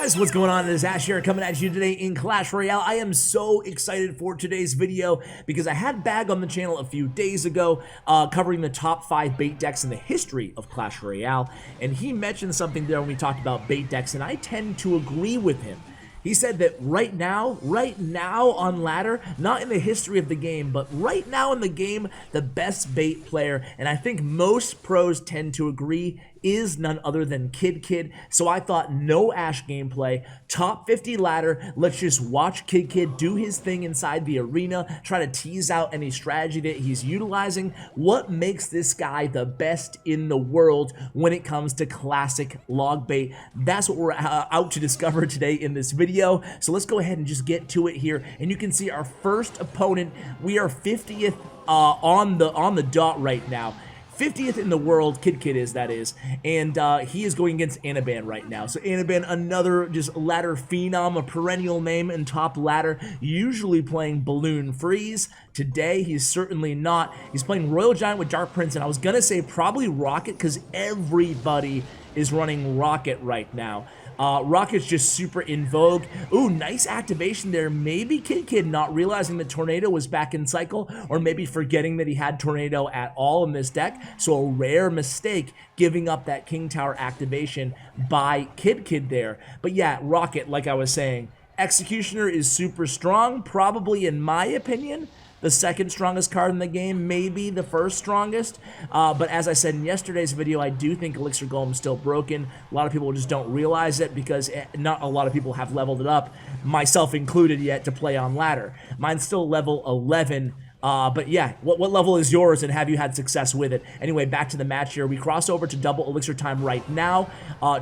guys, what's going on? It is Ash here coming at you today in Clash Royale. I am so excited for today's video because I had Bag on the channel a few days ago covering the top 5 bait decks in the history of Clash Royale, and he mentioned something there when we talked about bait decks, and I tend to agree with him. He said that right now on ladder, not in the history of the game, but right now in the game, the best bait player, and I think most pros tend to agree, is none other than Kidkid. So I thought no Ash gameplay, top 50 ladder, let's just watch Kidkid do his thing inside the arena, try to tease out any strategy that he's utilizing. What makes this guy the best in the world when it comes to classic log bait? That's what we're out to discover today in this video. So let's go ahead and just get to it here. And you can see our first opponent, we are 50th on the dot right now. 50th in the world, Kidkid is, that is, and he is going against Anaban right now. So Anaban, another just ladder phenom, a perennial name in top ladder, usually playing Balloon Freeze. Today, he's certainly not. He's playing Royal Giant with Dark Prince, and I was gonna say probably Rocket, because everybody is running Rocket right now. Rocket's just super in vogue. Ooh, nice activation there. Maybe Kidkid not realizing that Tornado was back in cycle, or maybe forgetting that he had Tornado at all in this deck. So a rare mistake giving up that King Tower activation by Kidkid there. But yeah, Rocket, like I was saying, Executioner is super strong, probably in my opinion the second strongest card in the game, maybe the first strongest. But as I said in yesterday's video, I do think Elixir Golem is still broken. A lot of people just don't realize it because not a lot of people have leveled it up, myself included, yet to play on ladder. Mine's still level 11. But yeah, what level is yours, and have you had success with it? Anyway, back to the match here. We cross over to double elixir time right now,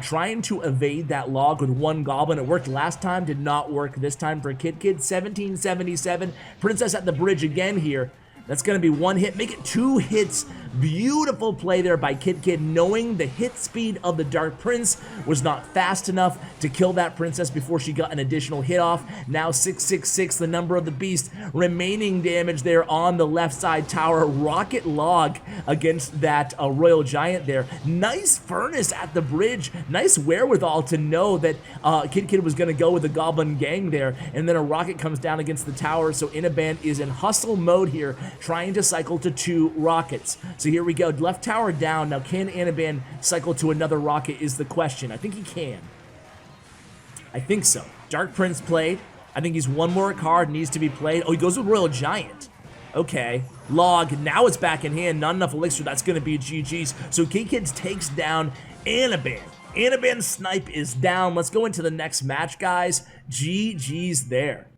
trying to evade that log with one goblin. It worked last time, did not work this time for Kidkid. 1777, Princess at the bridge again here. That's going to be one hit, make it 2 hits. Beautiful play there by Kidkid, knowing the hit speed of the Dark Prince was not fast enough to kill that princess before she got an additional hit off. Now 666, the number of the beast. Remaining damage there on the left side tower. Rocket log against that Royal Giant there. Nice furnace at the bridge. Nice wherewithal to know that Kidkid was going to go with the Goblin Gang there. And then a rocket comes down against the tower. So Inaban is in hustle mode here, trying to cycle to 2 rockets. So here we go, left tower down. Now can Anaban cycle to another rocket is the question. I think he can. I think so. Dark Prince played. I think he's one more card, needs to be played. Oh, he goes with Royal Giant. Okay, log, now it's back in hand, not enough elixir, that's gonna be GG's. So Kidkid takes down Anaban. Anaban's snipe is down. Let's go into the next match, guys. GG's there.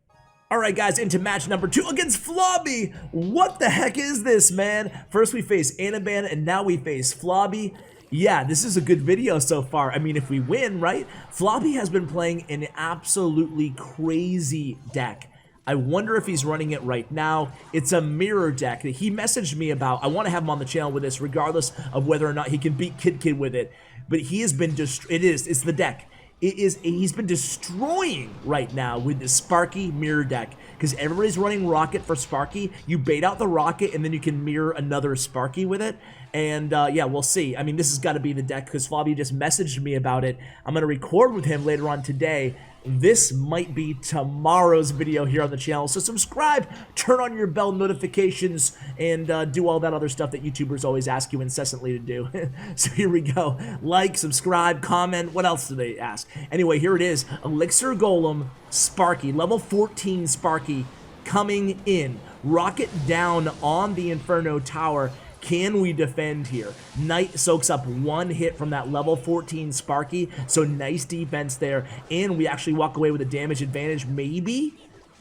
Alright guys, into match number 2 against Flobby. What the heck is this, man? First we face Anaban, and now we face Flobby. Yeah, this is a good video so far. I mean, if we win, right? Flobby has been playing an absolutely crazy deck. I wonder if he's running it right now. It's a mirror deck that he messaged me about. I want to have him on the channel with this, regardless of whether or not he can beat Kidkid with it. But he has been it's the deck. He's been destroying right now with the Sparky mirror deck, because everybody's running Rocket for Sparky. You bait out the Rocket and then you can mirror another Sparky with it. And yeah, we'll see. I mean, this has got to be the deck because Flobby just messaged me about it. I'm going to record with him later on today. This might be tomorrow's video here on the channel. So subscribe, turn on your bell notifications, and do all that other stuff that YouTubers always ask you incessantly to do. So here we go. Like, subscribe, comment. What else do they ask? Anyway, here it is. Elixir Golem, Sparky, level 14 Sparky coming in. Rocket down on the Inferno Tower. Can we defend here? Knight soaks up 1 hit from that level 14 Sparky, so nice defense there, and we actually walk away with a damage advantage, maybe?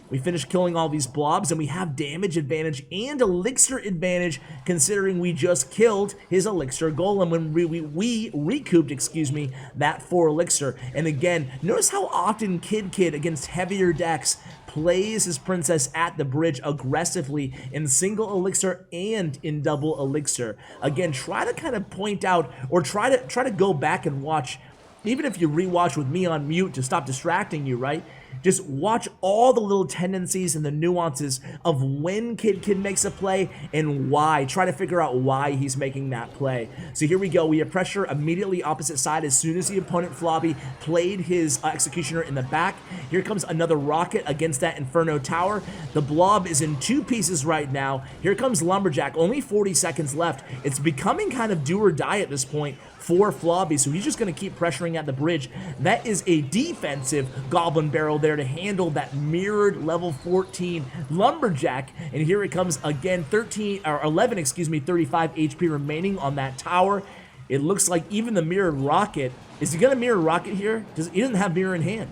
We finish killing all these blobs, and we have damage advantage and elixir advantage, considering we just killed his elixir golem when we recouped, excuse me, that 4 elixir. And again, notice how often Kidkid against heavier decks plays his princess at the bridge aggressively in single elixir and in double elixir. Again, try to kind of point out, or try to go back and watch, even if you rewatch with me on mute to stop distracting you, right? Just watch all the little tendencies and the nuances of when Kidkid makes a play and why. Try to figure out why he's making that play. So here we go. We have pressure immediately opposite side as soon as the opponent Flobby played his executioner in the back. Here comes another rocket against that Inferno Tower. The blob is in two pieces right now. Here comes Lumberjack. Only 40 seconds left. It's becoming kind of do or die at this point for Flobby, so he's just going to keep pressuring at the bridge. That is a defensive Goblin Barrel there to handle that mirrored level 14 Lumberjack, and here it comes again, 11, 35 HP remaining on that tower. It looks like even the mirrored rocket, is he going to mirror rocket here? He doesn't have mirror in hand.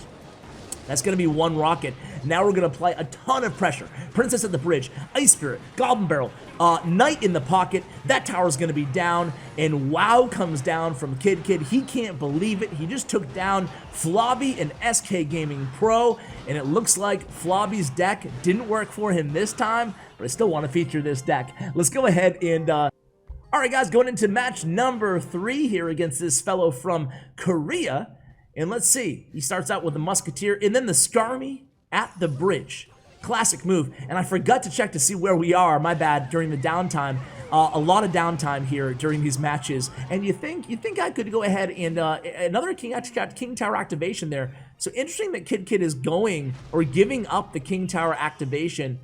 That's going to be one rocket. Now we're going to apply a ton of pressure. Princess at the bridge, Ice Spirit, Goblin Barrel, Knight in the pocket. That tower's going to be down, and wow comes down from Kidkid. He can't believe it. He just took down Flobby and SK Gaming Pro, and it looks like Flobby's deck didn't work for him this time, but I still want to feature this deck. Let's go ahead and... Alright guys, going into match number 3 here against this fellow from Korea. And let's see, he starts out with the Musketeer and then the Skarmy at the bridge. Classic move. And I forgot to check to see where we are, my bad, during the downtime. A lot of downtime here during these matches. And you think I could go ahead and another King Tower activation there. So interesting that Kidkid is going or giving up the King Tower activation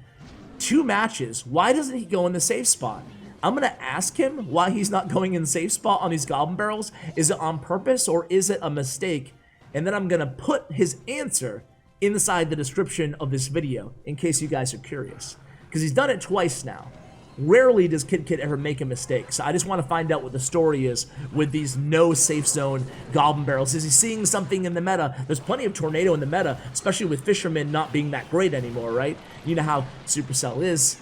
2 matches. Why doesn't he go in the safe spot? I'm going to ask him why he's not going in safe spot on these Goblin Barrels. Is it on purpose or is it a mistake? And then I'm going to put his answer inside the description of this video in case you guys are curious. Because he's done it twice now. Rarely does Kidkid ever make a mistake. So I just want to find out what the story is with these no safe zone Goblin Barrels. Is he seeing something in the meta? There's plenty of Tornado in the meta, especially with Fisherman not being that great anymore, right? You know how Supercell is.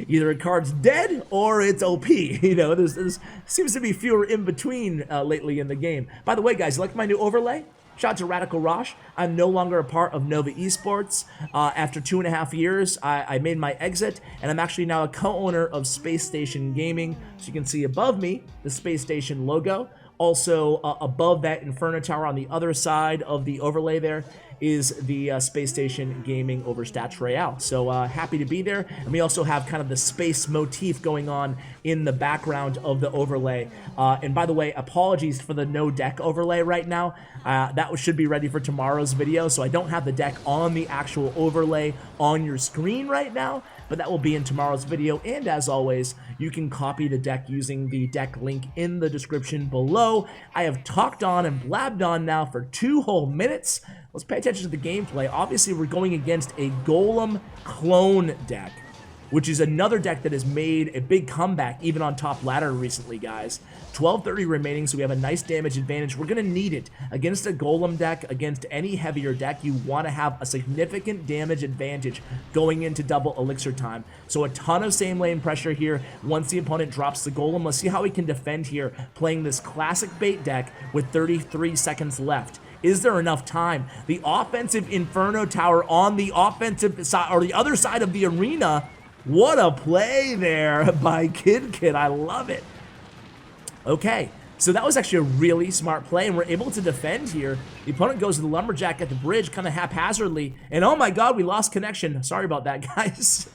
Either a card's dead or it's OP. You know, there's seems to be fewer in between lately in the game. By the way, guys, you like my new overlay? Shout out to Radical Rosh. I'm no longer a part of Nova Esports. After 2.5 years, I made my exit, and I'm actually now a co-owner of Space Station Gaming. So you can see above me, the Space Station logo. Also, above that Inferno Tower on the other side of the overlay there is the Space Station Gaming over Stats Royale. So happy to be there. And we also have kind of the space motif going on in the background of the overlay. And by the way, apologies for the no deck overlay right now. That should be ready for tomorrow's video. So I don't have the deck on the actual overlay on your screen right now, but that will be in tomorrow's video. And as always, you can copy the deck using the deck link in the description below. I have talked on and blabbed on now for 2 whole minutes. Let's pay attention to the gameplay. Obviously, we're going against a Golem clone deck, which is another deck that has made a big comeback even on top ladder recently, guys. 12:30 remaining, so we have a nice damage advantage. We're going to need it. Against a Golem deck, against any heavier deck, you want to have a significant damage advantage going into double elixir time. So a ton of same lane pressure here once the opponent drops the Golem. Let's see how we can defend here playing this classic bait deck with 33 seconds left. Is there enough time? The offensive Inferno Tower on the offensive side, or the other side of the arena. What a play there by Kidkid. I love it. Okay, so that was actually a really smart play, and we're able to defend here. The opponent goes to the Lumberjack at the bridge kind of haphazardly, and oh my god, we lost connection. Sorry about that, guys.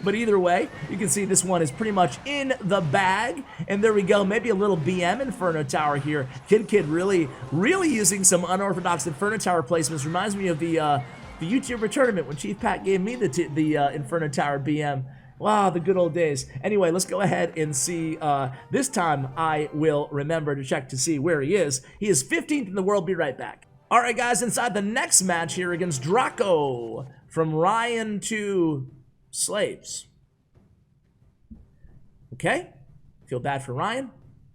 But either way, you can see this one is pretty much in the bag. And there we go, maybe a little BM Inferno Tower here. Kidkid really using some unorthodox Inferno Tower placements. Reminds me of the YouTuber tournament when Chief Pat gave me the Inferno Tower BM. Wow, the good old days. Anyway, let's go ahead and see. This time, I will remember to check to see where he is. He is 15th in the world. Be right back. All right, guys, inside the next match here against Draco. From Ryan to Slaves. Okay, feel bad for Ryan,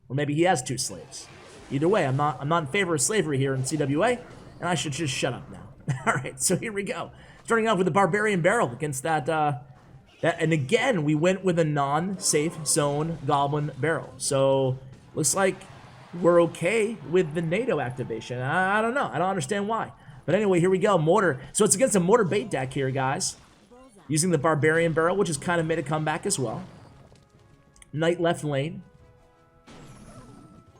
or maybe he has 2 slaves. Either way, I'm not in favor of slavery here in CWA, and I should just shut up now. All right, so here we go. Starting off with the Barbarian Barrel against that, and again we went with a non-safe zone Goblin Barrel. So looks like we're okay with the NATO activation. I don't know. I don't understand why. But anyway, here we go. Mortar. So it's against a mortar bait deck here, guys. Using the Barbarian Barrel, which has kind of made a comeback as well. Knight left lane.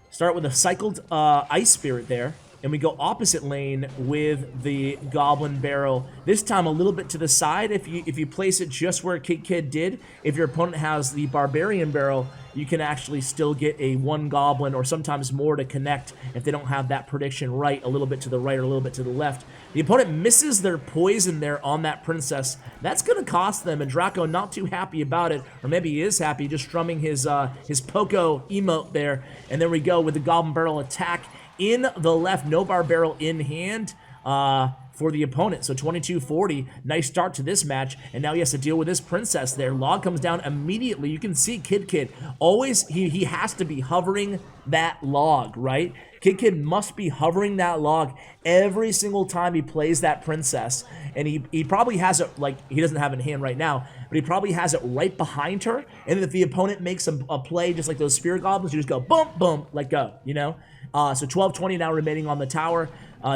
Start with a cycled Ice Spirit there. and we go opposite lane with the Goblin Barrel. This time a little bit to the side. If you place it just where Kidkid did, if your opponent has the Barbarian Barrel, you can actually still get a 1 Goblin or sometimes more to connect if they don't have that prediction right, a little bit to the right or a little bit to the left. The opponent misses their poison there on that Princess. That's going to cost them, and Draco not too happy about it, or maybe he is happy, just strumming his Poco emote there. And there we go with the Goblin Barrel attack in the left, no Bar Barrel in hand for the opponent. So 22-40, nice start to this match, and now he has to deal with this Princess there. Log comes down immediately. You can see Kidkid always, he has to be hovering that log, right? Kidkid must be hovering that log every single time he plays that Princess, and he probably has it, like, he doesn't have it in hand right now, but he probably has it right behind her, and if the opponent makes a play just like those Spirit Goblins, you just go boom, boom, let go, you know? So 12-20 now remaining on the tower.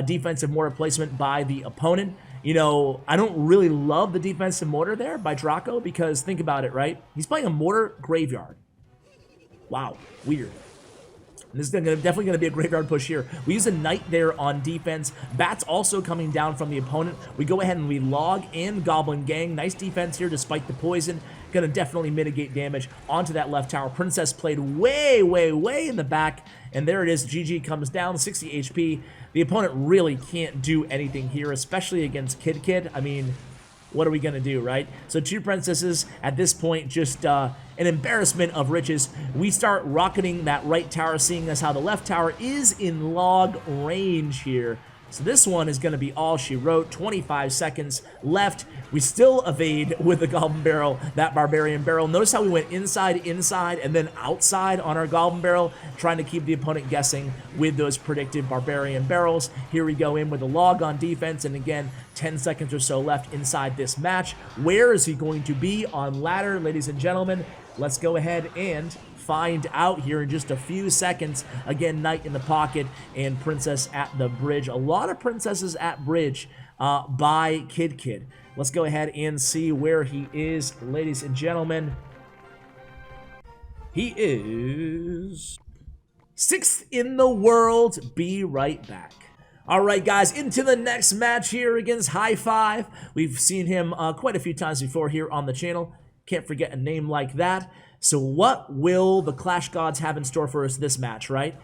Defensive mortar placement by the opponent. You know, I don't really love the defensive mortar there by Draco because think about it, right? He's playing a mortar graveyard. Wow, weird. And this is definitely going to be a graveyard push here. We use a knight there on defense. Bats also coming down from the opponent. We go ahead and we log and Goblin Gang. Nice defense here despite the poison. Going to definitely mitigate damage onto that left tower. Princess played way, way, way in the back. And there it is. GG comes down, 60 HP. The opponent really can't do anything here, especially against Kidkid. I mean, what are we going to do, right? So 2 princesses at this point, just an embarrassment of riches. We start rocketing that right tower, seeing as how the left tower is in log range here. So this one is going to be all she wrote. 25 seconds left. We still evade with the Goblin Barrel, that Barbarian Barrel. Notice how we went inside, and then outside on our Goblin Barrel, trying to keep the opponent guessing with those predicted Barbarian Barrels. Here we go in with a log on defense, and again, 10 seconds or so left inside this match. Where is he going to be on ladder, ladies and gentlemen? Let's go ahead and find out here in just a few seconds. Again, knight in the pocket and princess at the bridge. A lot of princesses at bridge by Kidkid. Let's go ahead and see where he is, ladies and gentlemen. He is 6th in the world. Be right back. All right, guys, into the next match here against High Five. We've seen him quite a few times before here on the channel. Can't forget a name like that. So what will the Clash Gods have in store for us this match, right?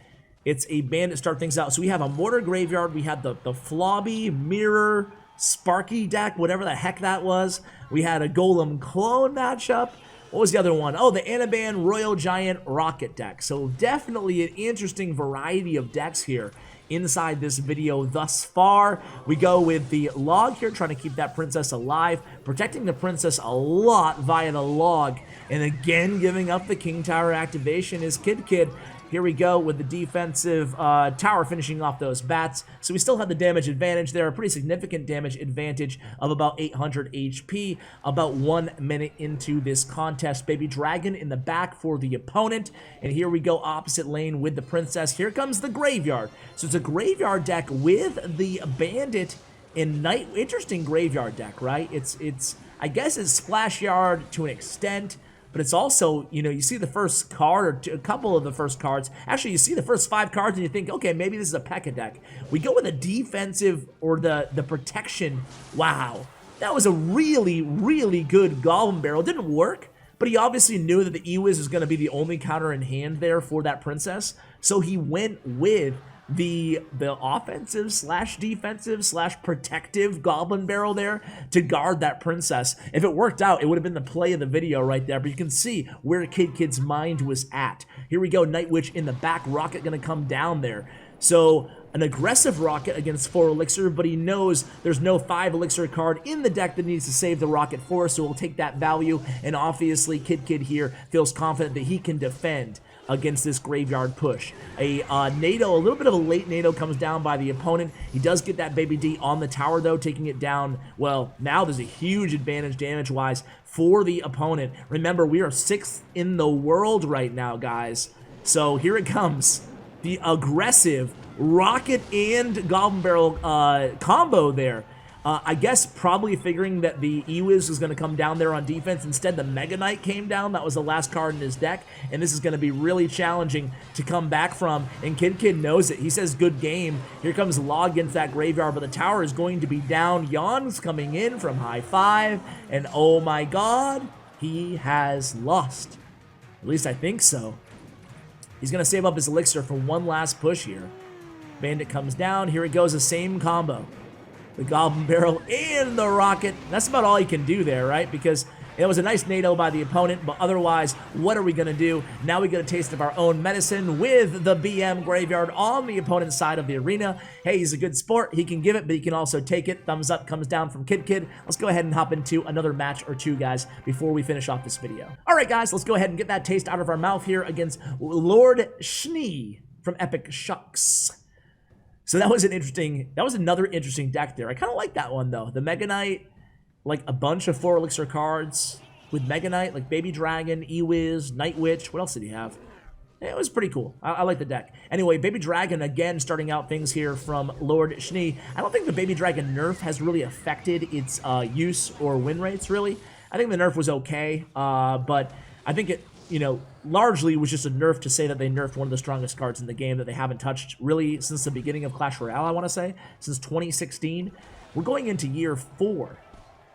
It's a bandit start things out. So we have a Mortar Graveyard. We had the Flobby, Mirror, Sparky deck, whatever the heck that was. We had a Golem Clone matchup. What was the other one? Oh, the Anaban Royal Giant Rocket deck. So definitely an interesting variety of decks here inside this video thus far. We go with the log here, trying to keep that princess alive, protecting the princess a lot via the log, and again giving up the King Tower activation is Kidkid. Here we go with the defensive tower finishing off those bats. So we still have the damage advantage there, a pretty significant damage advantage of about 800 HP, about 1 minute into this contest. Baby Dragon in the back for the opponent. And here we go opposite lane with the princess. Here comes the graveyard. So it's a graveyard deck with the bandit and knight. Interesting graveyard deck, right? It's I guess it's Splash Yard to an extent. But it's also, you know, you see the first card or a couple of the first cards. Actually, you see the first 5 cards and you think, okay, maybe this is a P.E.K.K.A deck. We go with a defensive or the protection. Wow. That was a really, really good Goblin Barrel. It didn't work, but he obviously knew that the Ewiz is going to be the only counter in hand there for that princess. So he went with the offensive slash defensive slash protective Goblin Barrel there to guard that princess. If it worked out, it would have been the play of the video right there, but you can see where Kidkid's mind was at. Here we go, Night Witch in the back, Rocket gonna come down there. So an aggressive Rocket against 4 Elixir, but he knows there's no 5 Elixir card in the deck that needs to save the Rocket for, so we'll take that value, and obviously Kidkid here feels confident that he can defend against this graveyard push. A NATO, a little bit of a late NATO comes down by the opponent. He does get that Baby D on the tower though, taking it down. Well, now there's a huge advantage damage-wise for the opponent. Remember, we are 6th in the world right now, guys. So here it comes. The aggressive Rocket and Goblin Barrel combo there. I guess probably figuring that the Ewiz was going to come down there on defense. Instead, the Mega Knight came down. That was the last card in his deck, and this is going to be really challenging to come back from, and Kidkid knows it. He says, good game. Here comes Law against that graveyard, but the tower is going to be down. Yon's coming in from high 5, and oh my god, he has lost. At least I think so. He's going to save up his elixir for one last push here. Bandit comes down. Here it goes, the same combo. The Goblin Barrel and the Rocket. That's about all he can do there, right? Because it was a nice NATO by the opponent, but otherwise, what are we going to do? Now we get a taste of our own medicine with the BM Graveyard on the opponent's side of the arena. Hey, he's a good sport. He can give it, but he can also take it. Thumbs up comes down from Kidkid. Let's go ahead and hop into another match or two, guys, before we finish off this video. All right, guys, let's go ahead and get that taste out of our mouth here against Lord Schnee from Epic Shucks. So that was another interesting deck there. I kind of like that one, though. The Mega Knight, like a bunch of 4 elixir cards with Mega Knight, like Baby Dragon, Ewiz, Night Witch. What else did he have? It was pretty cool. I like the deck. Anyway, Baby Dragon, again, starting out things here from Lord Schnee. I don't think the Baby Dragon nerf has really affected its use or win rates, really. I think the nerf was okay, but I think it, largely was just a nerf to say that they nerfed one of the strongest cards in the game that they haven't touched really since the beginning of Clash Royale, I want to say, since 2016. We're going into year 4,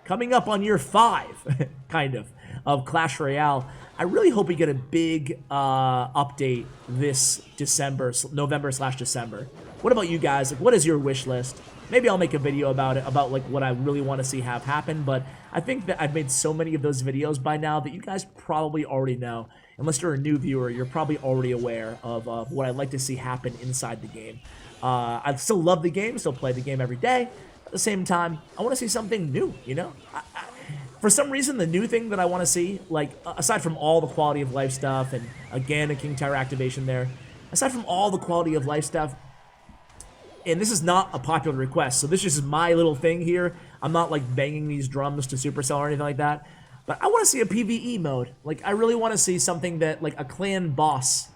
coming up on year 5, kind of Clash Royale. I really hope we get a big update this November/December. What about you guys? Like, what is your wish list? Maybe I'll make a video about it, about like what I really want to see have happen, but I think that I've made so many of those videos by now that you guys probably already know. Unless you're a new viewer, you're probably already aware of what I'd like to see happen inside the game. I still love the game, still play the game every day. At the same time, I want to see something new, For some reason, the new thing that I want to see, like, aside from all the quality of life stuff, and again, a King Tower activation there, aside from all the quality of life stuff, and this is not a popular request, so this is just my little thing here. I'm not, like, banging these drums to Supercell or anything like that. But I want to see a PvE mode. Like, I really want to see something that, like, a clan boss,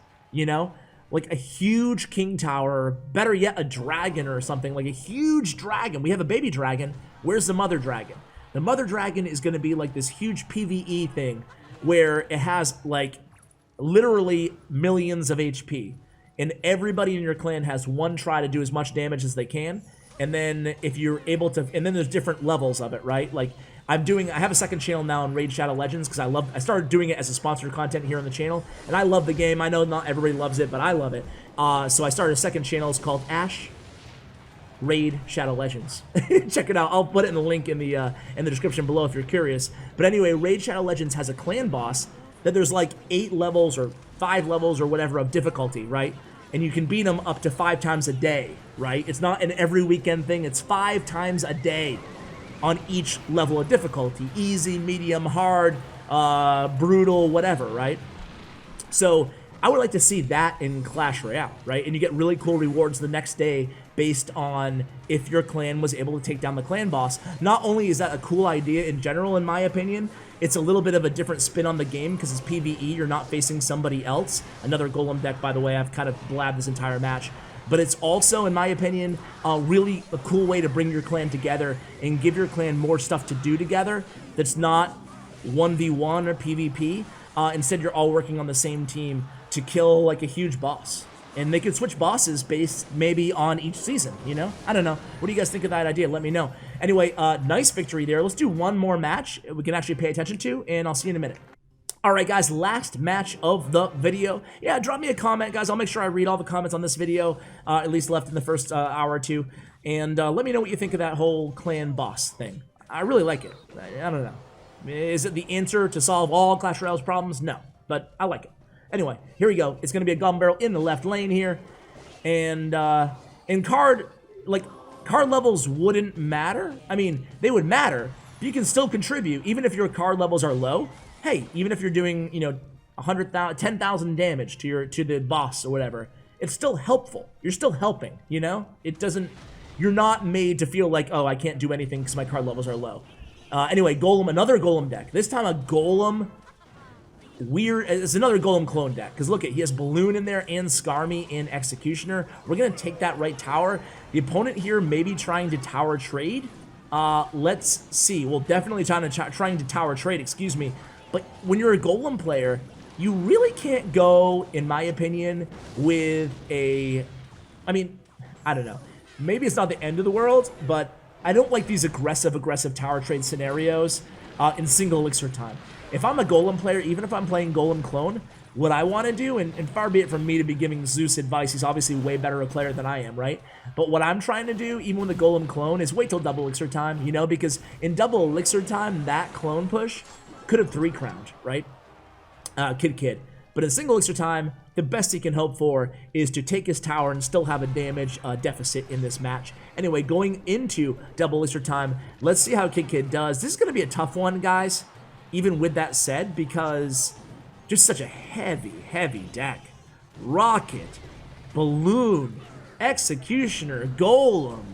Like a huge King Tower, better yet, a dragon or something. Like a huge dragon. We have a baby dragon. Where's the mother dragon? The mother dragon is going to be, like, this huge PvE thing where it has, like, literally millions of HP. And everybody in your clan has one try to do as much damage as they can. And then if you're able to, and then there's different levels of it, right? Like I have a second channel now on Raid Shadow Legends because I started doing it as a sponsored content here on the channel. And I love the game. I know not everybody loves it, but I love it. So I started a second channel. It's called Ash Raid Shadow Legends. Check it out. I'll put it in the link in the description below if you're curious. But anyway, Raid Shadow Legends has a clan boss that there's like 8 levels or 5 levels or whatever of difficulty, right? And you can beat them up to 5 times a day, right? It's not an every weekend thing. It's 5 times a day on each level of difficulty. Easy, medium, hard, brutal, whatever, right? So I would like to see that in Clash Royale, right? And you get really cool rewards the next day based on if your clan was able to take down the clan boss. Not only is that a cool idea in general, in my opinion, it's a little bit of a different spin on the game because it's PvE, you're not facing somebody else. Another Golem deck, by the way, I've kind of blabbed this entire match. But it's also, in my opinion, really a cool way to bring your clan together and give your clan more stuff to do together that's not 1v1 or PvP. Instead, you're all working on the same team to kill like a huge boss. And they could switch bosses based maybe on each season, I don't know. What do you guys think of that idea? Let me know. Anyway, nice victory there. Let's do one more match we can actually pay attention to, and I'll see you in a minute. All right, guys, last match of the video. Yeah, drop me a comment, guys. I'll make sure I read all the comments on this video, at least left in the first hour or two. And let me know what you think of that whole clan boss thing. I really like it. I don't know. Is it the answer to solve all Clash Royale's problems? No, but I like it. Anyway, here we go. It's going to be a Goblin Barrel in the left lane here. And card levels wouldn't matter. I mean, they would matter, but you can still contribute, even if your card levels are low. Hey, even if you're doing, 10,000 damage to the boss or whatever, it's still helpful. You're still helping, It doesn't, you're not made to feel like, oh, I can't do anything because my card levels are low. Anyway, Golem, another Golem deck. This time a Golem, it's another Golem clone deck. Because look, he has Balloon in there and Skarmy and Executioner. We're going to take that right tower. The opponent here may be trying to tower trade. Let's see. Well, definitely trying to tower trade, excuse me. But when you're a golem player, you really can't go, in my opinion, with a... I mean, I don't know. Maybe it's not the end of the world, but I don't like these aggressive tower trade scenarios in single elixir time. If I'm a golem player, even if I'm playing golem clone, what I want to do, and far be it from me to be giving Zeus advice, he's obviously way better a player than I am, right? But what I'm trying to do, even with the golem clone, is wait till double elixir time, you know, because in double elixir time, that clone push could have 3-crowned, right? Kidkid. But in single elixir time, the best he can hope for is to take his tower and still have a damage deficit in this match. Anyway, going into double elixir time, let's see how Kidkid does. This is going to be a tough one, guys, even with that said, because just such a heavy deck. Rocket, Balloon, Executioner, Golem,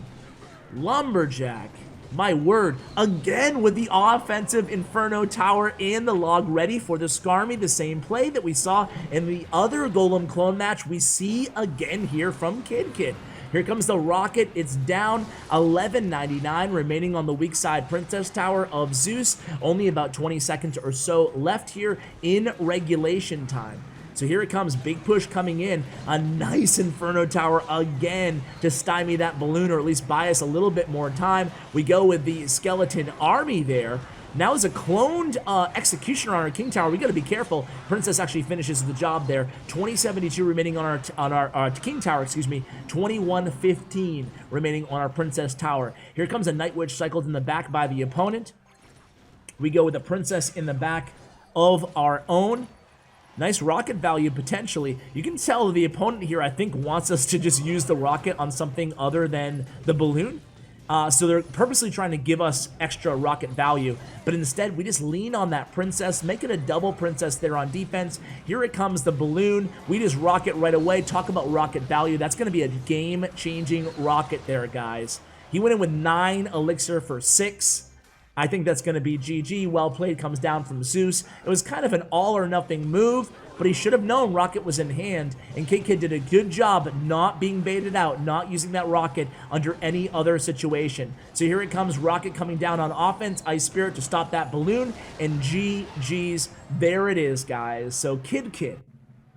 Lumberjack. My word, again with the offensive Inferno Tower and the log ready for the Skarmy, the same play that we saw in the other Golem clone match, we see again here from Kidkid. Here comes the Rocket, it's down 11.99 remaining on the weak side Princess Tower of Zeus. Only about 20 seconds or so left here in regulation time. So here it comes, big push coming in, a nice Inferno Tower again to stymie that balloon, or at least buy us a little bit more time. We go with the Skeleton Army there. Now as a cloned Executioner on our King Tower, we gotta be careful. Princess actually finishes the job there. 2072 remaining on our King Tower, excuse me. 2115 remaining on our Princess Tower. Here comes a Night Witch cycled in the back by the opponent. We go with a Princess in the back of our own. Nice rocket value, potentially. You can tell the opponent here, I think, wants us to just use the rocket on something other than the balloon. So they're purposely trying to give us extra rocket value. But instead, we just lean on that Princess, make it a double Princess there on defense. Here it comes, the balloon. We just rocket right away. Talk about rocket value. That's going to be a game-changing rocket there, guys. He went in with 9 elixir for 6. I think that's going to be GG. Well played, comes down from Zeus. It was kind of an all-or-nothing move, but he should have known Rocket was in hand, and Kidkid did a good job not being baited out, not using that Rocket under any other situation. So here it comes, Rocket coming down on offense, Ice Spirit to stop that balloon, and GG's. There it is, guys. So Kidkid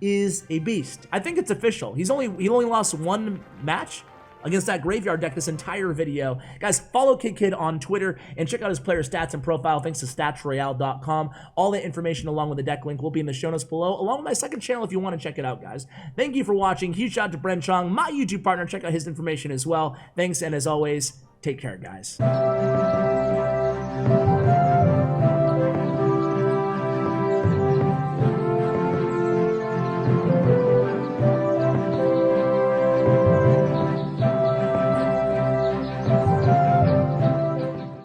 is a beast. I think it's official. He only lost 1 match against that graveyard deck this entire video. Guys, follow Kidkid on Twitter and check out his player stats and profile thanks to statsroyale.com. All that information along with the deck link will be in the show notes below, along with my second channel if you want to check it out, guys. Thank you for watching. Huge shout out to Bren Chong, my YouTube partner. Check out his information as well. Thanks, and as always, take care, guys.